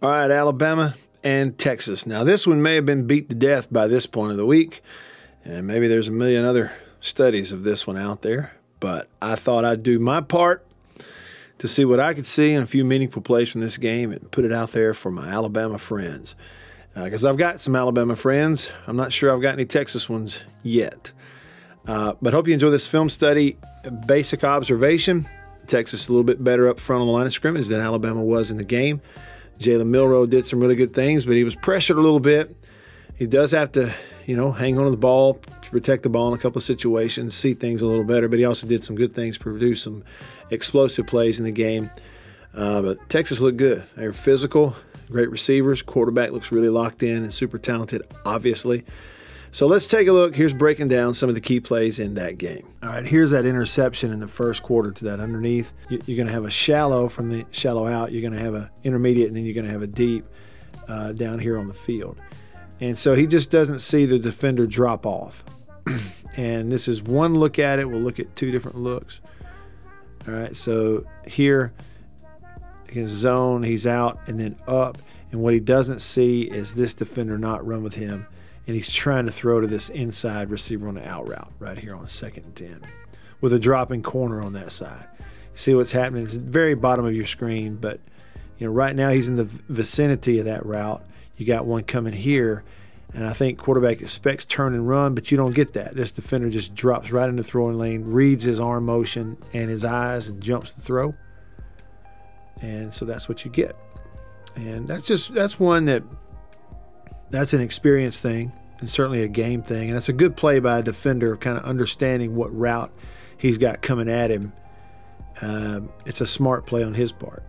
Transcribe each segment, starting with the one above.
All right, Alabama and Texas. Now, this one may have been beat to death by this point of the week, and maybe there's a million other studies of this one out there, but I thought I'd do my part to see what I could see in a few meaningful plays from this game and put it out there for my Alabama friends. Because I've got some Alabama friends. I'm not sure I've got any Texas ones yet. But hope you enjoy this film study. Basic observation, Texas a little bit better up front on the line of scrimmage than Alabama was in the game. Jalen Milroe did some really good things, but he was pressured a little bit. He does have to, hang on to the ball to protect the ball in a couple of situations, see things a little better, but he also did some good things, produce some explosive plays in the game. But Texas looked good. They were physical, great receivers. Quarterback looks really locked in and super talented, obviously. So let's take a look. Here's breaking down some of the key plays in that game. All right, here's that interception in the first quarter to that underneath. You're going to have a shallow from the shallow out. You're going to have an intermediate, and then you're going to have a deep down here on the field. And so he just doesn't see the defender drop off. And this is one look at it. We'll look at two different looks. All right, so here, his zone, he's out and then up. And what he doesn't see is this defender not run with him. And he's trying to throw to this inside receiver on the out route right here on 2nd and 10 with a dropping corner on that side. You see what's happening? It's the very bottom of your screen, but right now he's in the vicinity of that route. You got one coming here, and I think quarterback expects turn and run, but you don't get that. This defender just drops right in the throwing lane, reads his arm motion and his eyes, and jumps the throw. And so that's what you get. And that's one that's an experience thing and certainly a game thing. And it's a good play by a defender, kind of understanding what route he's got coming at him. It's a smart play on his part.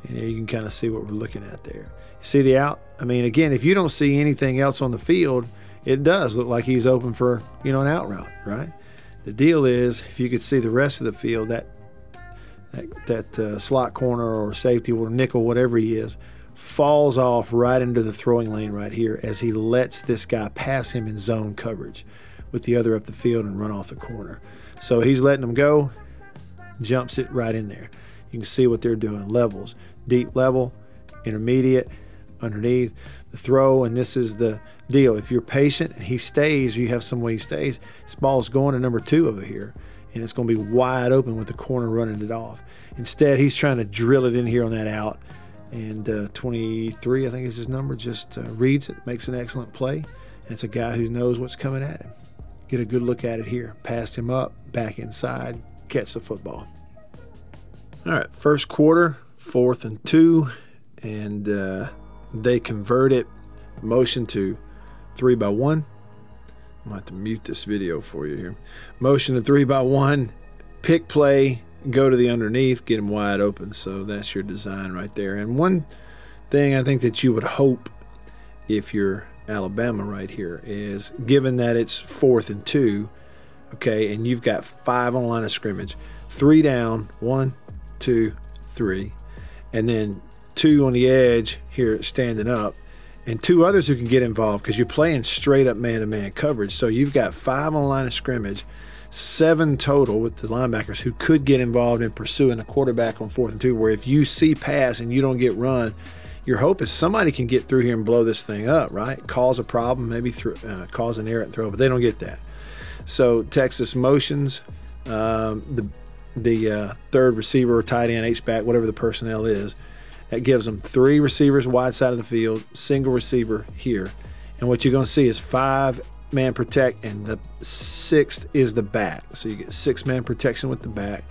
You can kind of see what we're looking at there. You see the out? I mean, again, if you don't see anything else on the field, it does look like he's open for, an out route, right? The deal is, if you could see the rest of the field, that slot corner or safety or nickel, whatever he is, falls off right into the throwing lane right here as he lets this guy pass him in zone coverage with the other up the field and run off the corner. So he's letting him go, jumps it right in there. You can see what they're doing. Levels, deep level, intermediate, underneath, the throw, and this is the deal. If you're patient and he stays, or you have some way he stays, this ball's going to number 2 over here, and it's going to be wide open with the corner running it off. Instead, he's trying to drill it in here on that out. And 23, I think is his number, just reads it, makes an excellent play. And it's a guy who knows what's coming at him. Get a good look at it here. Passed him up, back inside, catch the football. All right, first quarter, 4th and 2, and they convert it, motion to 3-by-1. I'm going to have to mute this video for you here. Motion to 3-by-1, pick play, go to the underneath, get him wide open. So that's your design right there. And one thing I think that you would hope if you're Alabama right here is, given that it's 4th and 2, okay, and you've got 5 on the line of scrimmage, 3 down, 1, 2, 3, and then 2 on the edge here standing up, and 2 others who can get involved because you're playing straight up man-to-man coverage. So you've got 5 on the line of scrimmage, 7 total with the linebackers who could get involved in pursuing a quarterback on 4th and 2, where if you see pass and you don't get run, your hope is somebody can get through here and blow this thing up, right? Cause a problem, maybe cause an errant throw, but they don't get that. So Texas motions the 3rd receiver or tight end, H-back, whatever the personnel is. That gives them 3 receivers wide side of the field, single receiver here. And what you're going to see is 5-man protect, and the 6th is the back. So you get 6-man protection with the back,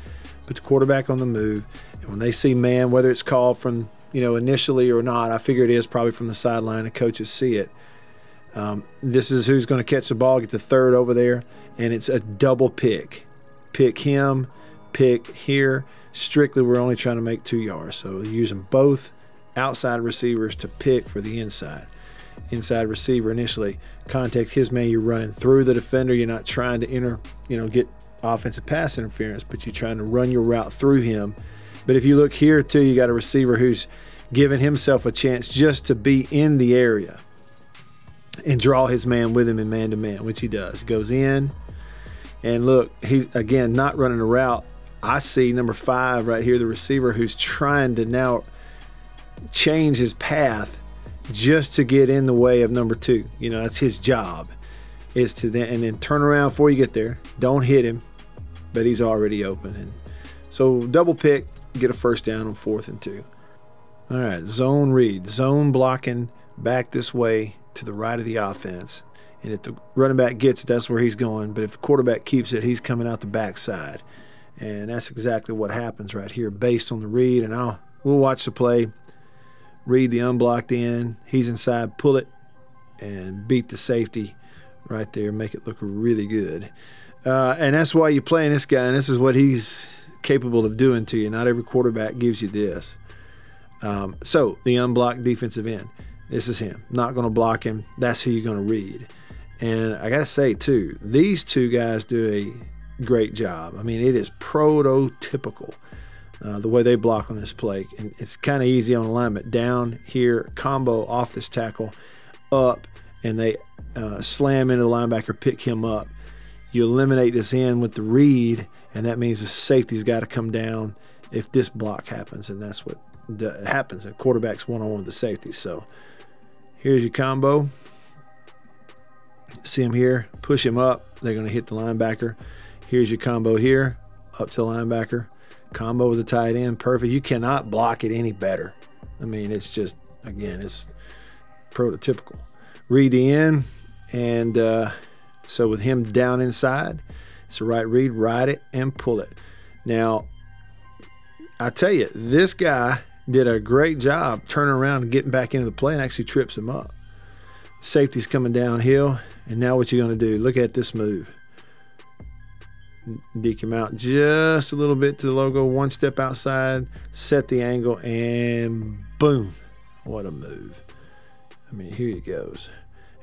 put the quarterback on the move, and when they see man, whether it's called from initially or not, I figure it is probably from the sideline, the coaches see it. This is who's going to catch the ball, get the 3rd over there, and it's a double pick. Pick him, pick here. Strictly, we're only trying to make 2 yards, so using both outside receivers to pick for the inside. Inside receiver initially, contact his man. You're running through the defender. You're not trying to get offensive pass interference, but you're trying to run your route through him. But if you look here too, you got a receiver who's giving himself a chance just to be in the area and draw his man with him in man-to-man, which he does. Goes in, and look, he's again not running a route. I see number 5 right here, the receiver who's trying to now change his path just to get in the way of number 2. You know, that's his job, is to then turn around before you get there. Don't hit him, but he's already open. And so double pick, get a first down on 4th and 2. All right, zone read, zone blocking back this way to the right of the offense. And if the running back gets it, that's where he's going. But if the quarterback keeps it, he's coming out the backside. And that's exactly what happens right here based on the read. And we'll watch the play, read the unblocked end. He's inside, pull it, and beat the safety right there, make it look really good. And that's why you're playing this guy, and this is what he's capable of doing to you. Not every quarterback gives you this. So the unblocked defensive end, this is him. Not going to block him. That's who you're going to read. And I got to say, too, these two guys do a great job. I mean, it is prototypical the way they block on this play. And it's kind of easy on alignment. Down here, combo off this tackle, up, and they slam into the linebacker, pick him up. You eliminate this end with the read, and that means the safety's got to come down if this block happens, and that's what happens. A quarterback's one-on-one with the safety. So here's your combo. See him here, push him up. They're going to hit the linebacker. Here's your combo here, up to the linebacker. Combo with the tight end, perfect. You cannot block it any better. I mean, it's just, again, it's prototypical. Read the end, and so with him down inside, it's the right read, ride it, and pull it. Now, I tell you, this guy did a great job turning around and getting back into the play and actually trips him up. Safety's coming downhill, and now what you're going to do, look at this move. Deke him out just a little bit to the logo, one step outside, set the angle, and boom. What a move. I mean, here he goes.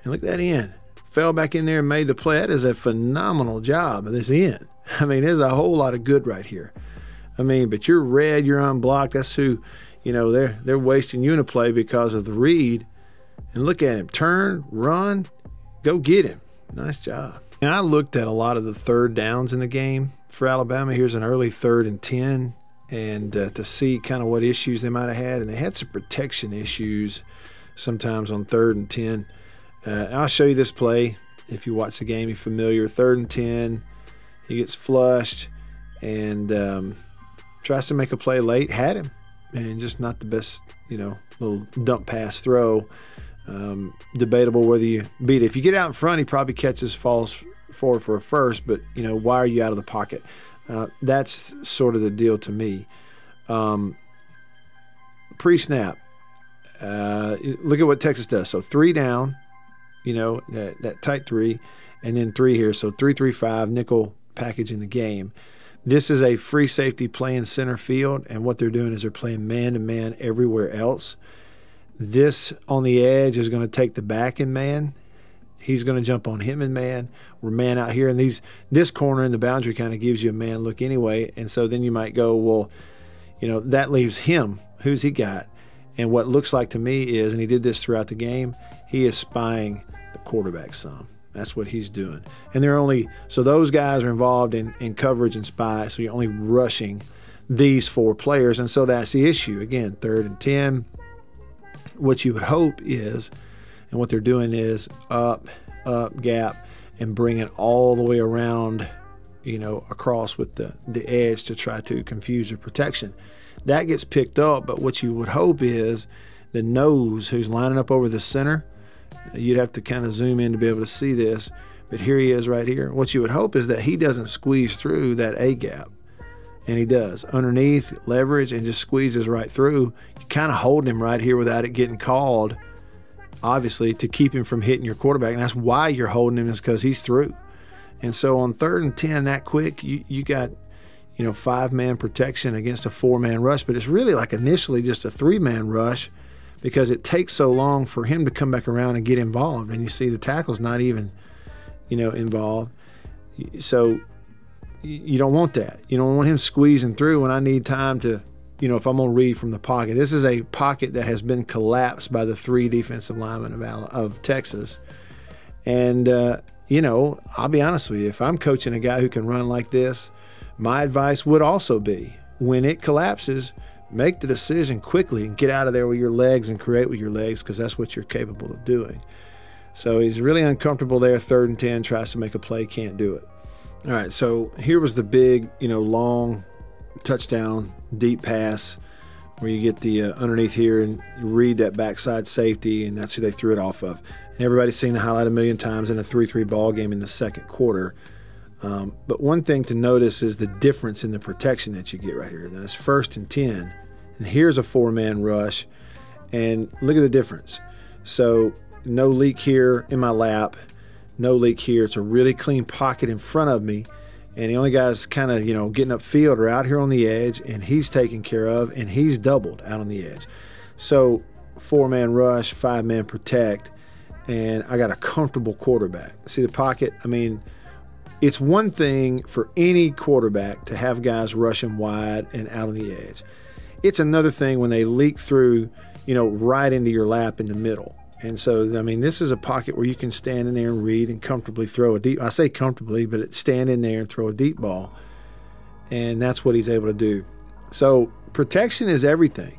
And look at that end. Fell back in there and made the play. That is a phenomenal job of this end. I mean, there's a whole lot of good right here. I mean, but you're red, you're unblocked. That's who, you know, they're wasting you in a play because of the read. And look at him. Turn, run, go get him. Nice job. And I looked at a lot of the third downs in the game for Alabama. Here's an early 3rd and 10, and to see kind of what issues they might have had. And they had some protection issues sometimes on 3rd and 10. I'll show you this play. If you watch the game, you're familiar. 3rd and 10. He gets flushed and tries to make a play late. Had him. And just not the best, you know, little dump pass throw. Debatable whether you beat it. If you get out in front, he probably catches, falls forward for a first. But, you know, why are you out of the pocket? That's sort of the deal to me. Pre-snap. Look at what Texas does. So 3 down. You know, that tight 3, and then 3 here. So 3-3-5, nickel package in the game. This is a free safety playing center field, and what they're doing is they're playing man-to-man everywhere else. This on the edge is going to take the back in man. He's going to jump on him in man. We're man out here, and this corner in the boundary kind of gives you a man look anyway. And so then you might go, well, you know, that leaves him. Who's he got? And what looks like to me is, and he did this throughout the game, he is spying the quarterback some. That's what he's doing. And so those guys are involved in coverage and spy, so you're only rushing these 4 players. And so that's the issue. Again, 3rd and 10. What you would hope is, and what they're doing is up, gap, and bring it all the way around, you know, across with the edge to try to confuse the protection. That gets picked up, but what you would hope is the nose, who's lining up over the center, you'd have to kind of zoom in to be able to see this, but here he is right here. What you would hope is that he doesn't squeeze through that A gap, and he does. Underneath, leverage, and just squeezes right through. You kind of hold him right here without it getting called, obviously, to keep him from hitting your quarterback, and that's why you're holding him, is because he's through. And so on 3rd and 10 that quick, you got, you know, 5-man protection against a 4-man rush, but it's really like initially just a 3-man rush, because it takes so long for him to come back around and get involved. And you see the tackle's not even, you know, involved. So you don't want that. You don't want him squeezing through when I need time to, you know, if I'm going to read from the pocket. This is a pocket that has been collapsed by the 3 defensive linemen of Texas. And, you know, I'll be honest with you. If I'm coaching a guy who can run like this, my advice would also be, when it collapses, make the decision quickly and get out of there with your legs and create with your legs, because that's what you're capable of doing. So he's really uncomfortable there. 3rd and 10, tries to make a play, can't do it. All right, so here was the big, long touchdown, deep pass where you get the underneath here and you read that backside safety, and that's who they threw it off of. And everybody's seen the highlight a million times in a 3-3 ball game in the second quarter. But one thing to notice is the difference in the protection that you get right here. Then it's 1st and 10, and here's a 4-man rush, and look at the difference. So no leak here in my lap, no leak here. It's a really clean pocket in front of me, and the only guy's kind of, getting upfield or out here on the edge, and he's taken care of, and he's doubled out on the edge. So 4-man rush, 5-man protect, and I got a comfortable quarterback. See the pocket? I mean, it's one thing for any quarterback to have guys rushing wide and out on the edge. It's another thing when they leak through, right into your lap in the middle. And so, I mean, this is a pocket where you can stand in there and read and comfortably throw a deep. I say comfortably, but it's stand in there and throw a deep ball. And that's what he's able to do. So protection is everything,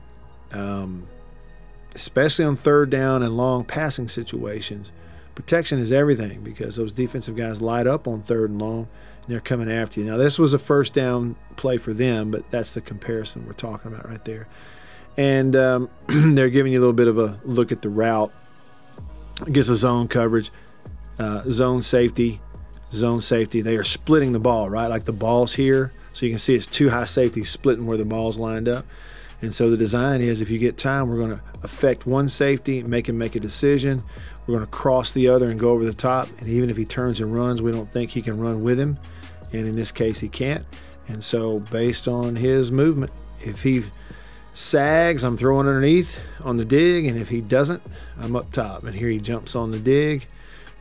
especially on 3rd down and long passing situations. Protection is everything, because those defensive guys light up on 3rd and long, and they're coming after you. Now, this was a 1st down play for them, but that's the comparison we're talking about right there. And they're giving you a little bit of a look at the route. Gets a zone coverage, zone safety. They are splitting the ball, right? Like the ball's here, so you can see it's 2 high safeties splitting where the ball's lined up. And so the design is, if you get time, we're going to affect one safety, make him make a decision. We're going to cross the other and go over the top. And even if he turns and runs, we don't think he can run with him. And in this case, he can't. And so based on his movement, if he sags, I'm throwing underneath on the dig, and if he doesn't, I'm up top. And here he jumps on the dig.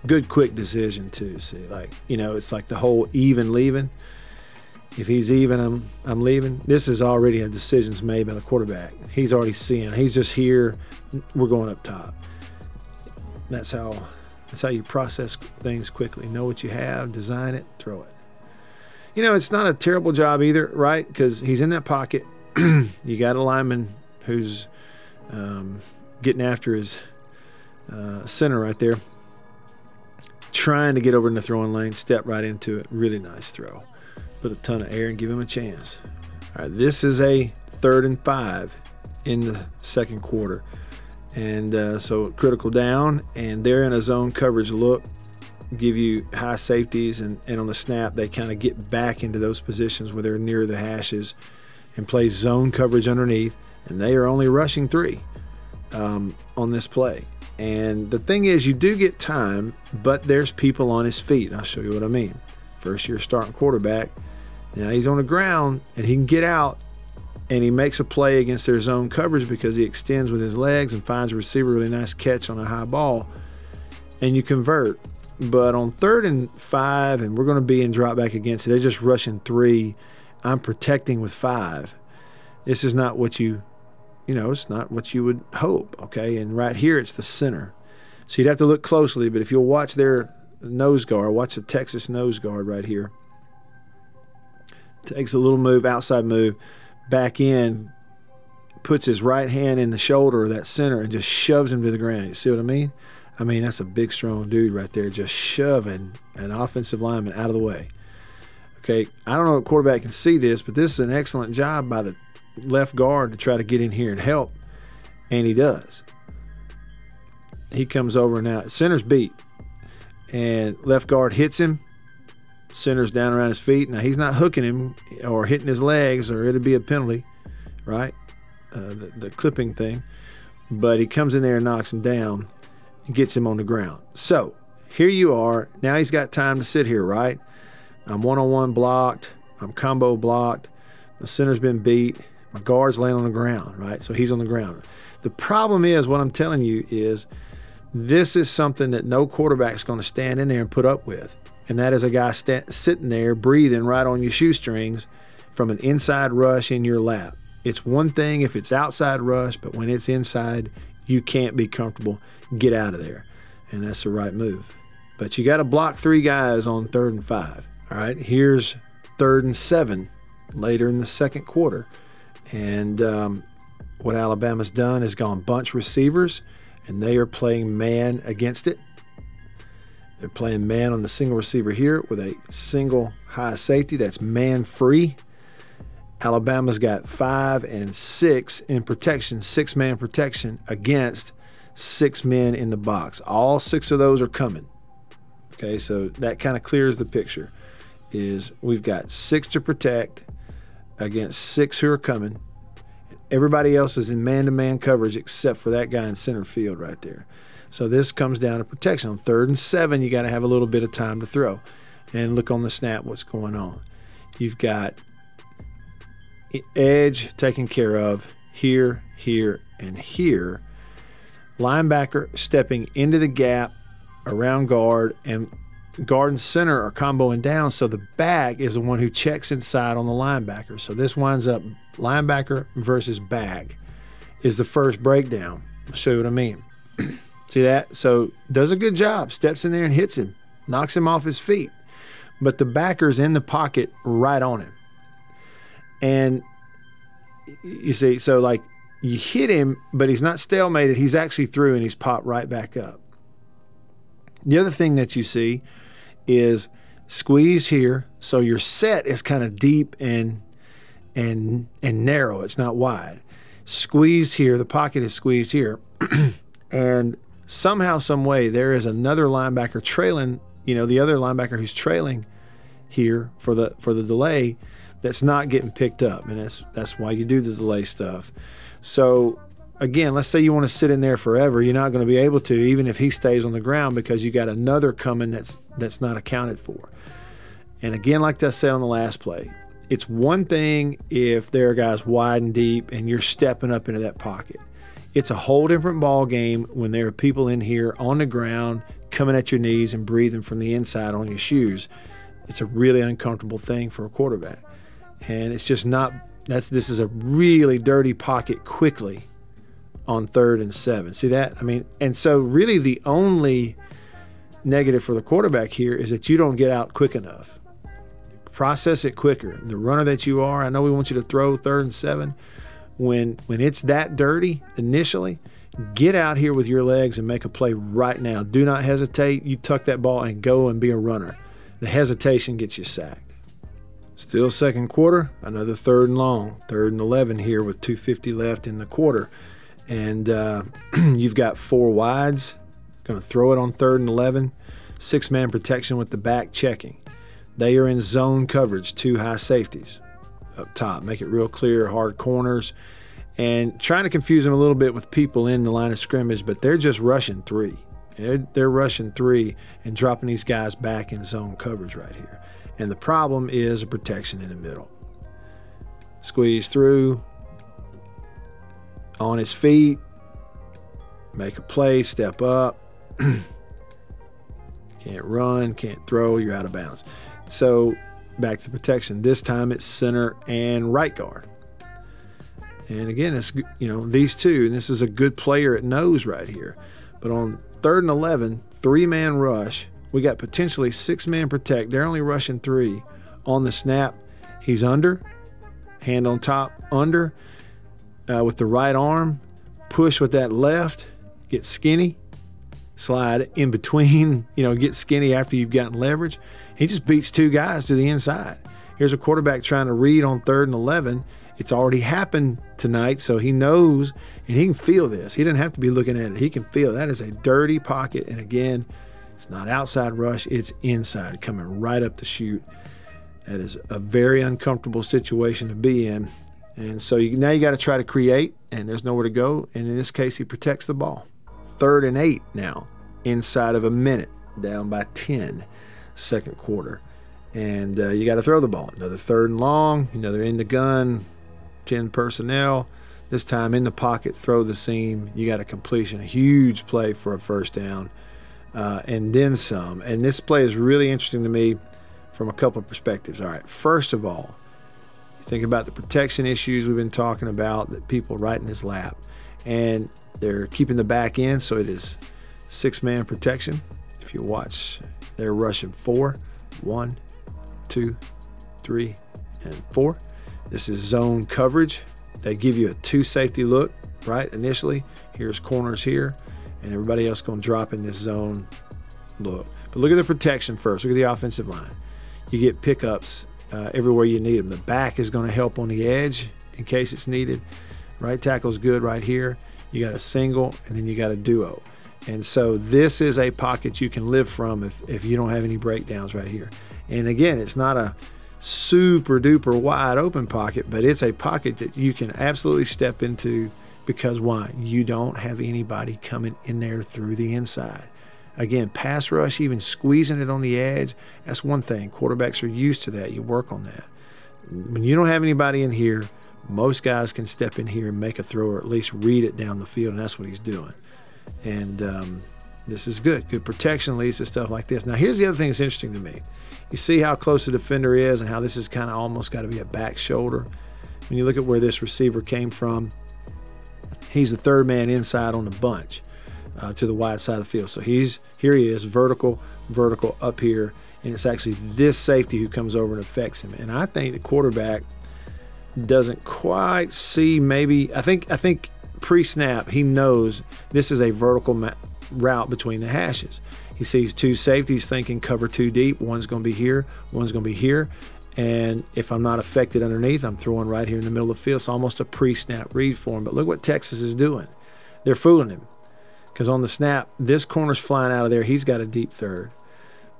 Good quick decision too. See, it's like the whole even leaving. If he's even, I'm leaving. This is already a decision's made by the quarterback. He's already seeing. He's just here. We're going up top. That's how you process things quickly. Know what you have, design it, throw it. It's not a terrible job either, right? Because he's in that pocket. You got a lineman who's getting after his center right there, trying to get over in the throwing lane, step right into it. Really nice throw. Put a ton of air and give him a chance. All right, this is a 3rd and 5 in the second quarter. And so critical down, and they're in a zone coverage look, give you high safeties, and on the snap, they kind of get back into those positions where they're near the hashes and play zone coverage underneath, and they are only rushing 3 on this play. And the thing is, you do get time, but there's people on his feet. And I'll show you what I mean. First year starting quarterback. Now he's on the ground, and he can get out, and he makes a play against their zone coverage because he extends with his legs and finds a receiver, really nice catch on a high ball, and you convert. But on 3rd and 5, and we're going to be in drop back against it, they're just rushing 3. I'm protecting with 5. This is not what it's not what you would hope, okay? And right here, it's the center. So you'd have to look closely, but if you'll watch their nose guard, watch the Texas nose guard right here. Takes a little move, outside move, back in, puts his right hand in the shoulder of that center and just shoves him to the ground. You see what I mean? I mean, that's a big, strong dude right there, just shoving an offensive lineman out of the way. Okay, I don't know if quarterback can see this, but this is an excellent job by the left guard to try to get in here and help, and he does. He comes over now. Center's beat, and left guard hits him. Center's down around his feet. Now, he's not hooking him or hitting his legs, or it'd be a penalty, right? The clipping thing. But he comes in there and knocks him down and gets him on the ground. So here you are. Now he's got time to sit here, right? I'm one-on-one blocked. I'm combo blocked. The center's been beat. My guard's laying on the ground, right? So he's on the ground. The problem is, what I'm telling you is, this is something that no quarterback's going to stand in there and put up with. And that is a guy sitting there breathing right on your shoestrings from an inside rush in your lap. It's one thing if it's outside rush, but when it's inside, you can't be comfortable. Get out of there. And that's the right move. But you got to block 3 guys on 3rd and 5. All right, here's 3rd and 7 later in the second quarter. And what Alabama's done is gone bunch receivers, and they are playing man against it. They're playing man on the single receiver here with a single high safety that's man free. Alabama's got 5 and 6 in protection, 6-man protection against 6 men in the box. All 6 of those are coming. Okay, so that kind of clears the picture. Is we've got 6 to protect against 6 who are coming. Everybody else is in man-to-man coverage except for that guy in center field right there. So this comes down to protection. On 3rd and 7, you got to have a little bit of time to throw. And look on the snap what's going on. You've got edge taken care of here, here, and here. Linebacker stepping into the gap around guard, and guard and center are comboing down, so the back is the one who checks inside on the linebacker. So this winds up linebacker versus bag is the first breakdown. I'll show you what I mean. See that? So does a good job, steps in there and hits him, knocks him off his feet. But the backer's in the pocket right on him. And you see, so like you hit him, but he's not stalemated. He's actually through and he's popped right back up. The other thing that you see is squeeze here. So your set is kind of deep and narrow. It's not wide. Squeezed here. The pocket is squeezed here. And somehow, some way, there is another linebacker trailing, you know, the other linebacker who's trailing here for the delay that's not getting picked up. And that's why you do the delay stuff. So again, let's say you want to sit in there forever. You're not going to be able to, even if he stays on the ground, because you got another coming that's not accounted for. And again, like I said on the last play, it's one thing if there are guys wide and deep and you're stepping up into that pocket. It's a whole different ball game when there are people in here on the ground coming at your knees and breathing from the inside on your shoes. It's a really uncomfortable thing for a quarterback. And it's just not, this is a really dirty pocket quickly on 3rd and 7. See that? I mean, and so really the only negative for the quarterback here is that you don't get out quick enough. Process it quicker. The runner that you are, I know we want you to throw 3rd and 7. When it's that dirty initially, get out here with your legs and make a play right now. Do not hesitate. You tuck that ball and go and be a runner. The hesitation gets you sacked. Still second quarter, another 3rd and long. 3rd and 11 here with 2:50 left in the quarter. And you've got 4 wides. Going to throw it on 3rd and 11. 6-man protection with the back checking. They are in zone coverage, 2 high safeties up top. Make it real clear, hard corners. And trying to confuse them a little bit with people in the line of scrimmage, but they're just rushing 3. They're rushing 3 and dropping these guys back in zone coverage right here. And the problem is a protection in the middle. Squeeze through. On his feet. Make a play, step up. Can't run, can't throw, you're out of bounds. So back to protection. This time it's center and right guard. And again, it's, you know, these two, and this is a good player at nose right here. But on 3rd and 11, 3-man rush, we got potentially 6-man protect. They're only rushing 3. On the snap, he's under, hand on top, under, with the right arm, push with that left, get skinny, slide in between, you know, get skinny after you've gotten leverage. He just beats 2 guys to the inside. Here's a quarterback trying to read on 3rd and 11. It's already happened tonight, so he knows and he can feel this. He doesn't have to be looking at it. He can feel that is a dirty pocket. And again, it's not outside rush, it's inside, coming right up the chute. That is a very uncomfortable situation to be in. And so now you got to try to create, and there's nowhere to go. And in this case, he protects the ball. 3rd and 8 now, inside of a minute, down by 10, second quarter. And you got to throw the ball. Another 3rd and long, another in the gun, 10 personnel. This time in the pocket, throw the seam. You got a completion, a huge play for a first down, and then some. And this play is really interesting to me from a couple of perspectives. All right, first of all, think about the protection issues we've been talking about, that people right in his lap. And they're keeping the back end, so it is 6-man protection. If you watch, they're rushing 4. 1, 2, 3, and 4. This is zone coverage. they give you a 2 safety look, right? Initially, here's corners here, and everybody else going to drop in this zone look. But look at the protection first. Look at the offensive line. You get pickups everywhere you need them. The back is going to help on the edge in case it's needed. Right tackle's good right here. You got a single, and then you got a duo. And so this is a pocket you can live from if you don't have any breakdowns right here. And again, it's not a super duper wide open pocket, but it's a pocket that you can absolutely step into, because why? You don't have anybody coming in there through the inside. Again, pass rush, even squeezing it on the edge, that's one thing. Quarterbacks are used to that. You work on that. When you don't have anybody in here, most guys can step in here and make a throw, or at least read it down the field, and that's what he's doing. And this is good. Good protection leads to stuff like this. Now, here's the other thing that's interesting to me. You see how close the defender is and how this is kind of almost got to be a back shoulder. When you look at where this receiver came from, he's the third man inside on the bunch to the wide side of the field. So here he is, vertical up here, and it's actually this safety who comes over and affects him. And I think the quarterback doesn't quite see, maybe, I think pre-snap he knows this is a vertical route between the hashes. He sees 2 safeties, thinking cover 2 deep. One's going to be here, one's going to be here. And if I'm not affected underneath, I'm throwing right here in the middle of the field. It's almost a pre-snap read for him. But look what Texas is doing. They're fooling him. Because on the snap, this corner's flying out of there. He's got a deep third.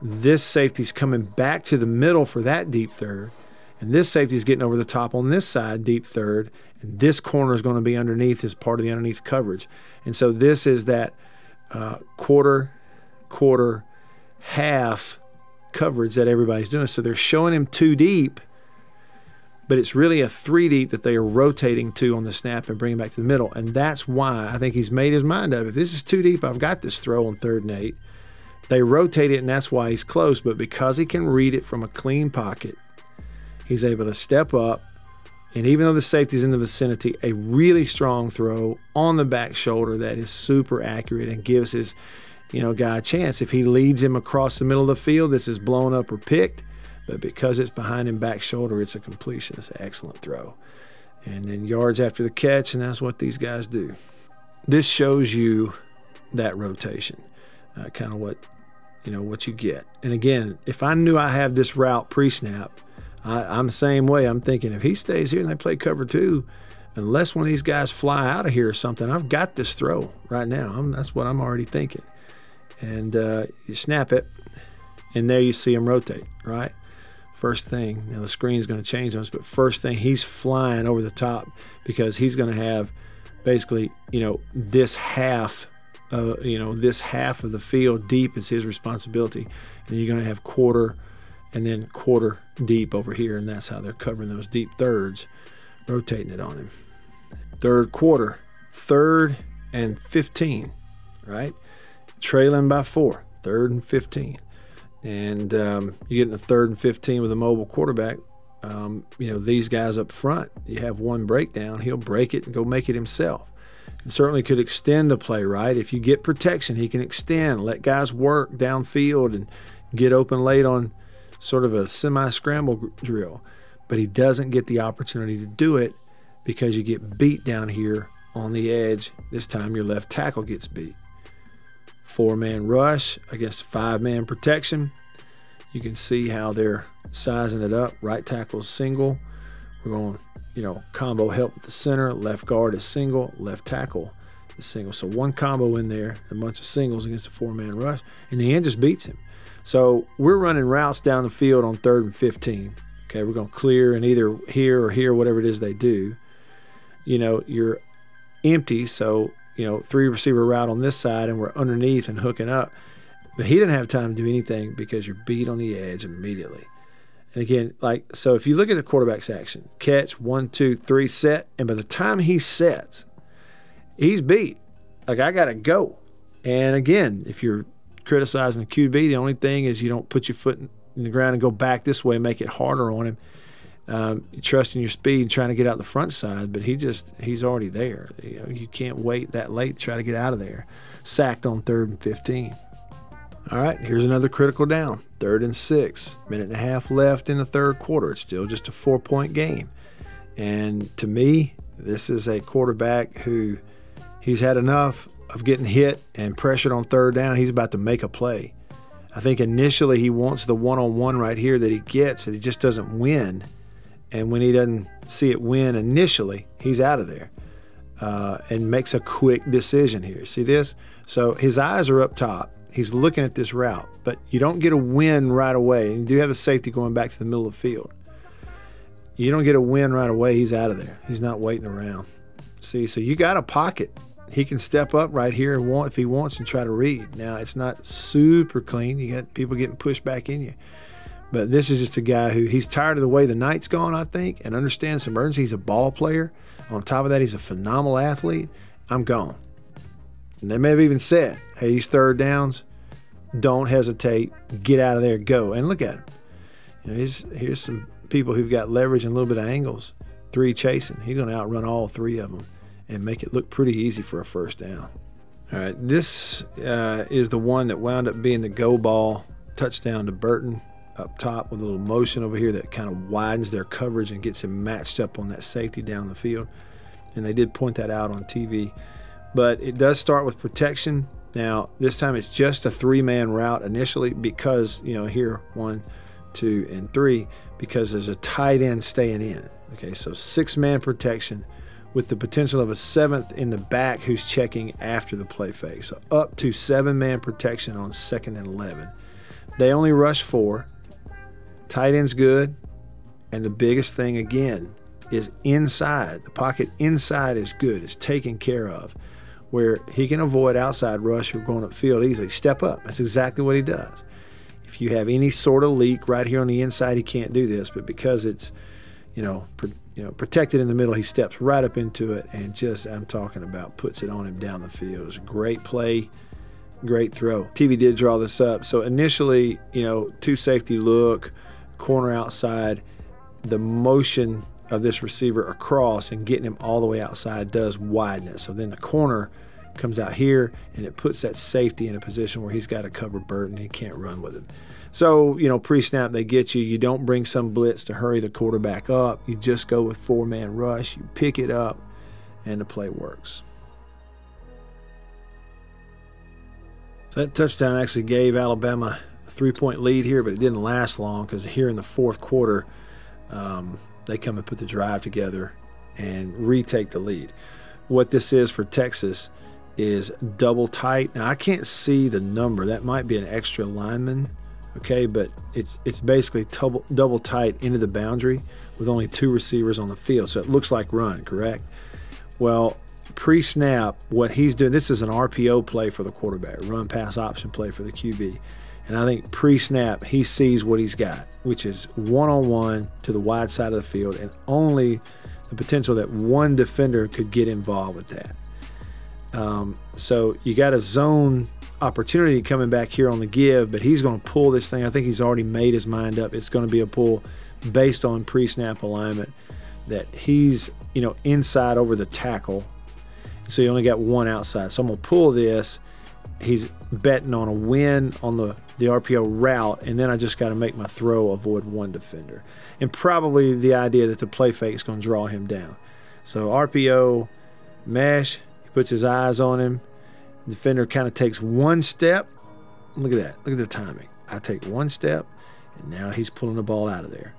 This safety's coming back to the middle for that deep third. And this safety's getting over the top on this side, deep third. And this corner is going to be underneath as part of the underneath coverage. And so this is that quarter, half coverage that everybody's doing. So they're showing him 2 deep, but it's really a 3 deep that they are rotating to on the snap and bringing back to the middle. And that's why I think he's made his mind up. If this is 2 deep, I've got this throw on 3rd and 8. They rotate it, and that's why he's close. But because he can read it from a clean pocket, he's able to step up. And even though the safety's in the vicinity, a really strong throw on the back shoulder that is super accurate and gives his guy a chance. If he leads him across the middle of the field, this is blown up or picked. But because it's behind him back shoulder, it's a completion. It's an excellent throw. And then yards after the catch, and that's what these guys do. This shows you that rotation, kind of what you get. And again, if I knew I have this route pre-snap, I'm the same way. I'm thinking if he stays here and they play cover 2, unless one of these guys fly out of here or something, I've got this throw right now. That's what I'm already thinking. And you snap it, and there you see him rotate, right? First thing, the screen's going to change those, but first thing, he's flying over the top because he's going to have basically, this half, this half of the field deep is his responsibility. And you're going to have quarter and then quarter deep over here, and that's how they're covering those deep thirds, rotating it on him. 3rd quarter, 3rd and 15, right? Trailing by 4, 3rd and 15. And you get in a 3rd and 15 with a mobile quarterback. These guys up front, you have one breakdown, he'll break it and go make it himself. And certainly could extend the play, right? If you get protection, he can extend, let guys work downfield and get open late on sort of a semi-scramble drill. But he doesn't get the opportunity to do it because you get beat down here on the edge. This time your left tackle gets beat. 4-man rush against 5-man protection. You can see how they're sizing it up. Right tackle is single. We're going, combo help at the center. Left guard is single. Left tackle is single. So one combo in there, a bunch of singles against a 4-man rush, and the end just beats him. So we're running routes down the field on 3rd and 15. Okay, we're going to clear and either here or here, whatever it is they do. You're empty, so 3 receiver route on this side, and we're underneath and hooking up. But he didn't have time to do anything because you're beat on the edge immediately. And again, so if you look at the quarterback's action, catch, 1, 2, 3, set, and by the time he sets, he's beat. I got to go. And again, if you're criticizing the QB, the only thing is you don't put your foot in the ground and go back this way and make it harder on him. You're trusting your speed and trying to get out the front side, but he's already there. You can't wait that late to try to get out of there. Sacked on 3rd and 15. All right, here's another critical down. 3rd and 6. Minute and a half left in the 3rd quarter. It's still just a 4-point game. And to me, This is a quarterback who he's had enough of getting hit and pressured on third down. He's about to make a play. I think initially he wants the one-on-one right here that he gets, and he just doesn't win. And when he doesn't see it win initially, he's out of there and makes a quick decision here. See this? So his eyes are up top. He's looking at this route, but you don't get a win right away. And you do have a safety going back to the middle of the field. You don't get a win right away. He's out of there. He's not waiting around. See, so you got a pocket. He can step up right here and if he wants and try to read. Now, it's not super clean. You got people getting pushed back in you. But this is just a guy who he's tired of the way the night's gone, I think, and understands some urgency. He's a ball player. On top of that, he's a phenomenal athlete. I'm gone. And they may have even said, hey, these third downs, don't hesitate. Get out of there. Go. And look at him. You know, here's some people who've got leverage and a little bit of angles. 3 chasing. He's going to outrun all 3 of them and make it look pretty easy for a first down. All right, this is the one that wound up being the go ball touchdown to Burton up top with a little motion over here that kind of widens their coverage and gets him matched up on that safety down the field. And they did point that out on TV. But it does start with protection. Now, this time it's just a 3-man route initially because, you know, here 1, 2, and 3, because there's a tight end staying in. Okay, so 6-man protection with the potential of a 7th in the back who's checking after the play fake. So up to 7-man protection on 2nd and 11. They only rush 4. Tight end's good. And the biggest thing, again, is inside. The pocket inside is good. It's taken care of, where he can avoid outside rush or going upfield easily. Step up. That's exactly what he does. If you have any sort of leak right here on the inside, he can't do this. But because it's, protected in the middle, he steps right up into it and just, I'm talking about, puts it on him down the field. It's a great play, great throw. TV did draw this up. So initially, 2 safety look, corner outside, the motion of this receiver across and getting him all the way outside does widen it. So then the corner comes out here and it puts that safety in a position where he's got to cover Burton. He can't run with him. So, pre-snap, they get you. You don't bring some blitz to hurry the quarterback up. You just go with 4-man rush. You pick it up, and the play works. So that touchdown actually gave Alabama a 3-point lead here, but it didn't last long because here in the 4th quarter, they come and put the drive together and retake the lead. What this is for Texas is double tight. Now, I can't see the number. That might be an extra lineman. Okay, but it's basically double tight into the boundary with only 2 receivers on the field. So it looks like run, correct? Well, pre-snap, what he's doing, this is an RPO play for the quarterback, run pass option play for the QB. And I think pre-snap, he sees what he's got, which is one-on-one to the wide side of the field, and only the potential that one defender could get involved with that. So you got a zone opportunity coming back here on the give, but he's going to pull this thing. I think he's already made his mind up. It's going to be a pull based on pre-snap alignment that he's, inside over the tackle. So you only got 1 outside. So I'm going to pull this. He's betting on a win on the RPO route, and then I just got to make my throw, avoid 1 defender. And probably the idea that the play fake is going to draw him down. So RPO, mesh, he puts his eyes on him. Defender kind of takes 1 step. Look at that. Look at the timing. I take 1 step, and now he's pulling the ball out of there.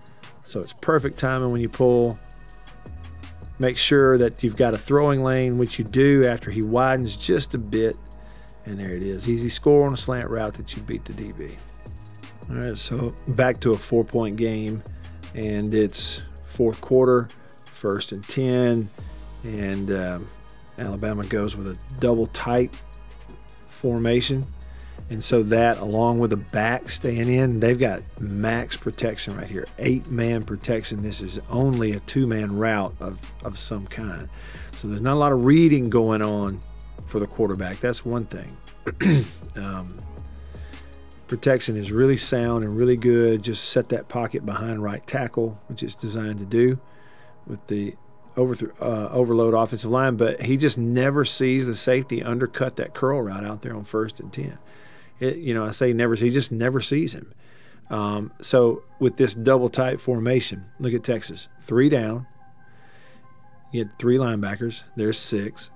So it's perfect timing when you pull. Make sure that you've got a throwing lane, which you do after he widens just a bit. And there it is. Easy score on a slant route that you beat the DB. All right, so back to a 4-point game, and it's 4th quarter, 1st and 10, and Alabama goes with a double tight formation. And so that, along with the back staying in, they've got max protection right here. 8-man protection. This is only a 2-man route of some kind. So there's not a lot of reading going on for the quarterback. That's one thing. Protection is really sound and really good. Just set that pocket behind right tackle, which it's designed to do with the overload offensive line. But he just never sees the safety undercut that curl route out there on 1st and 10. I say never. He just never sees him. So with this double tight formation, look at Texas. 3 down. You had 3 linebackers. There's 6.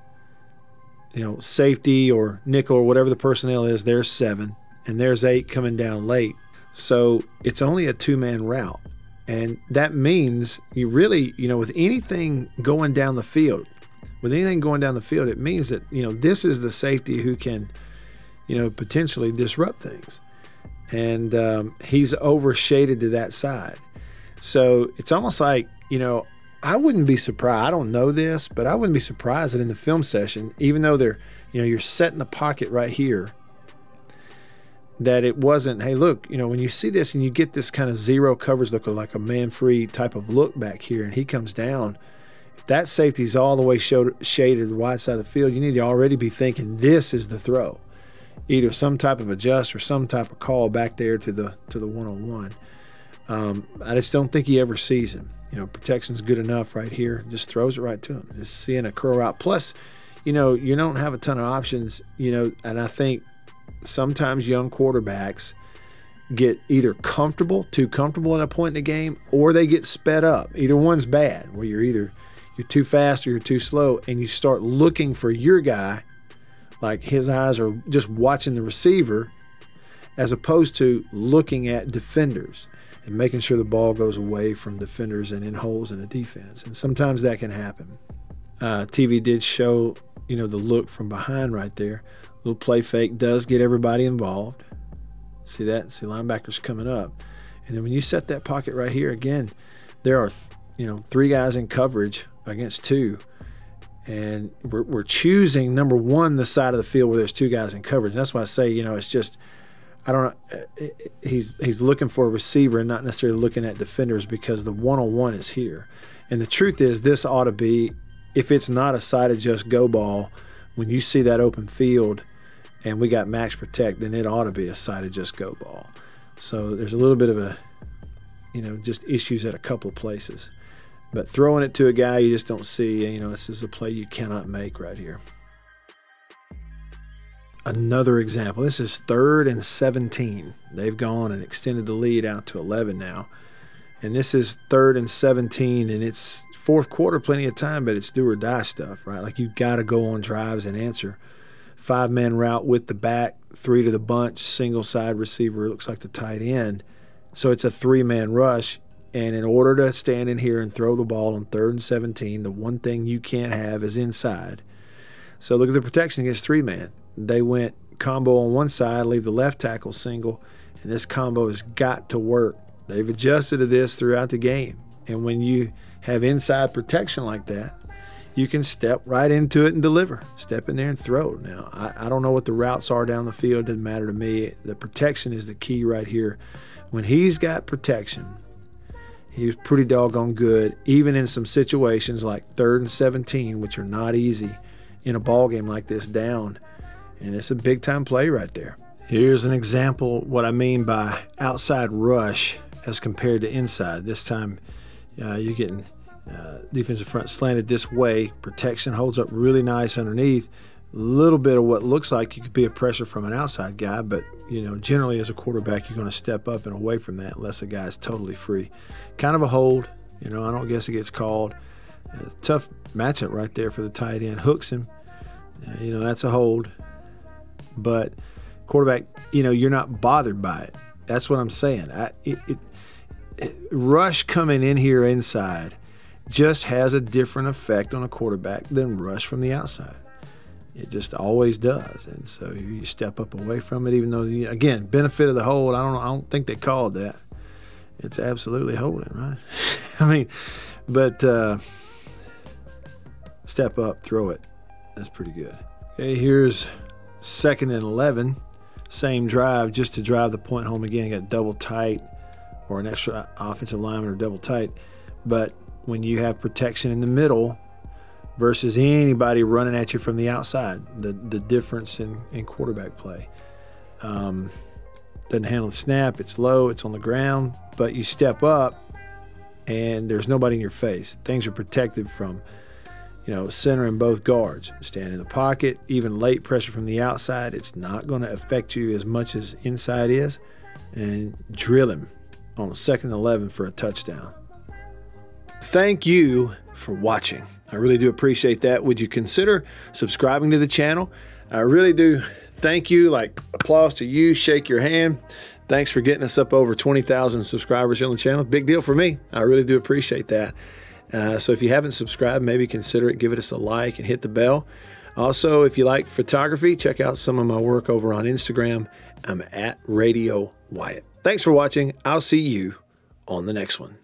You know, safety or nickel or whatever the personnel is, there's 7. And there's 8 coming down late. So it's only a 2-man route. And that means you really, you know, with anything going down the field, it means that, you know, this is the safety who can, you know, potentially disrupt things. And he's overshaded to that side. So it's almost like, you know, I wouldn't be surprised. I don't know this, but I wouldn't be surprised that in the film session, even though they're, you know, you're setting the pocket right here, that it wasn't, hey, look, you know, when you see this and you get this kind of zero coverage look, like a man-free type of look back here, and he comes down, if that safety's all the way shaded to the wide side of the field, you need to already be thinking this is the throw. Either some type of adjust or some type of call back there to the one-on-one. I just don't think he ever sees him. You know, protection's good enough right here. Just throws it right to him. Just seeing a curl route. Plus, you know, you don't have a ton of options, you know, and I think sometimes young quarterbacks get either too comfortable at a point in the game, or they get sped up. Either one's bad, where you're too fast or you're too slow, and you start looking for your guy, like his eyes are just watching the receiver, as opposed to looking at defenders and making sure the ball goes away from defenders and in holes in the defense. And sometimes that can happen. TV did show, you know, the look from behind right there. Little play fake does get everybody involved. See that? See linebackers coming up. And then when you set that pocket right here, again, there are, you know, 3 guys in coverage against 2. And we're choosing, number one, the side of the field where there's 2 guys in coverage. And that's why I say, you know, it's just, I don't know, he's looking for a receiver and not necessarily looking at defenders, because the one-on-one is here. And the truth is, this ought to be, if it's not a side adjust go ball, when you see that open field and we got max protect, then it ought to be a side adjust go ball. So there's a little bit of a, you know, just issues at a couple of places. But throwing it to a guy you just don't see, you know, this is a play you cannot make right here. Another example, this is 3rd and 17. They've gone and extended the lead out to 11 now. And this is 3rd and 17, and it's fourth quarter, plenty of time, but it's do or die stuff, right? Like, you got to go on drives and answer. 5-man route with the back, 3 to the bunch, single side receiver, looks like the tight end. So it's a 3-man rush. And in order to stand in here and throw the ball on 3rd and 17, the one thing you can't have is inside. So look at the protection against 3-man. They went combo on one side, leave the left tackle single, and this combo has got to work. They've adjusted to this throughout the game. And when you have inside protection like that, you can step right into it and deliver. Step in there and throw. Now, I don't know what the routes are down the field. Doesn't matter to me. The protection is the key right here. When he's got protection, he was pretty doggone good, even in some situations like 3rd and 17, which are not easy in a ball game like this down. And it's a big-time play right there. Here's an example what I mean by outside rush as compared to inside. This time you're getting defensive front slanted this way. Protection holds up really nice underneath. A little bit of what looks like you could be a pressure from an outside guy, but, you know, generally as a quarterback, you're going to step up and away from that unless a guy's totally free. Kind of a hold. You know, I don't guess it gets called. It's a tough matchup right there for the tight end. Hooks him. You know, that's a hold. But quarterback, you know, you're not bothered by it. That's what I'm saying. Rush coming in here inside just has a different effect on a quarterback than rush from the outside. It just always does. And so you step up away from it, even though, again, benefit of the hold, I don't think they called that. It's absolutely holding, right? I mean, but step up, throw it. That's pretty good. Okay, here's 2nd and 11. Same drive, just to drive the point home again. You got double tight, or an extra offensive lineman, or double tight. But when you have protection in the middle versus anybody running at you from the outside, the difference in quarterback play. Doesn't handle the snap. It's low. It's on the ground. But you step up, and there's nobody in your face. Things are protected from, you know, centering both guards. Stand in the pocket, even late pressure from the outside. It's not going to affect you as much as inside is. And drill him on 2nd and 11 for a touchdown. Thank you for watching. I really do appreciate that. Would you consider subscribing to the channel? I really do. Thank you. Like, applause to you. Shake your hand. Thanks for getting us up over 20,000 subscribers on the channel. Big deal for me. I really do appreciate that. So if you haven't subscribed, maybe consider it. Give us a like and hit the bell. Also, if you like photography, check out some of my work over on Instagram. I'm at Radio Wyatt. Thanks for watching. I'll see you on the next one.